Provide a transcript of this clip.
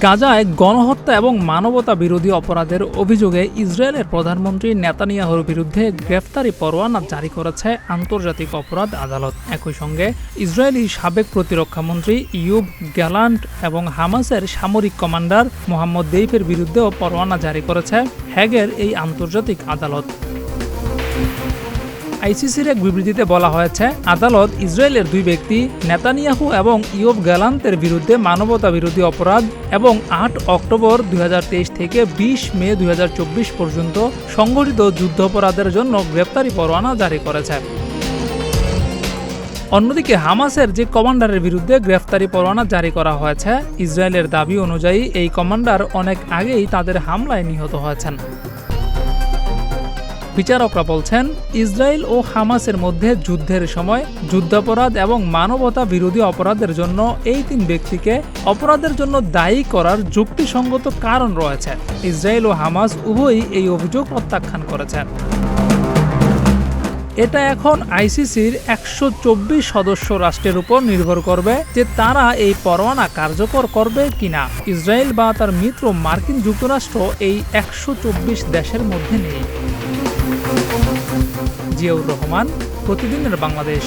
গাজায় গণহত্যা এবং মানবতা বিরোধী অপরাধের অভিযোগে ইসরায়েলের প্রধানমন্ত্রী নেতানিয়াহুর বিরুদ্ধে গ্রেফতারি পরোয়ানা জারি করেছে আন্তর্জাতিক অপরাধ আদালত। একই সঙ্গে ইসরায়েলি সাবেক প্রতিরক্ষামন্ত্রী ইয়ুভ গ্যালান্ট এবং হামাসের সামরিক কমান্ডার মোহাম্মদ দেইফের বিরুদ্ধেও পরোয়ানা জারি করেছে হেগের এই আন্তর্জাতিক আদালত। আইসিসির এক বিবৃতিতে বলা হয়েছে, আদালত ইসরায়েলের দুই ব্যক্তি নেতানিয়াহু এবং ইয়ুভ গ্যালান্তের বিরুদ্ধে মানবতা বিরোধী অপরাধ এবং ৮ অক্টোবর ২০২৩ থেকে ২০ মে ২০২৪ পর্যন্ত সংঘটিত যুদ্ধাপরাধের জন্য গ্রেপ্তারি পরোয়ানা জারি করেছে। অন্যদিকে হামাসের যে কমান্ডারের বিরুদ্ধে গ্রেফতারি পরোয়ানা জারি করা হয়েছে, ইসরায়েলের দাবি অনুযায়ী এই কমান্ডার অনেক আগেই তাদের হামলায় নিহত হয়েছেন। বিচারকরা বলছেন, ইসরায়েল ও হামাসের মধ্যে যুদ্ধের সময় যুদ্ধাপরাধ এবং মানবতা বিরোধী অপরাধের জন্য এই তিন ব্যক্তিকে অপরাধের জন্য দায়ী করার যুক্তিসঙ্গত কারণ রয়েছে। ইসরায়েল ও হামাস উভয়ই এই অভিযোগ প্রত্যাখ্যান করেছে। এটা এখন আইসিসির ১২৪ সদস্য রাষ্ট্রের উপর নির্ভর করবে যে তারা এই পরোয়ানা কার্যকর করবে কিনা। ইসরায়েল বা তার মিত্র মার্কিন যুক্তরাষ্ট্র এই ১২৪ দেশের মধ্যে নেই। জিয়াউর রহমান, প্রতিদিনের বাংলাদেশ।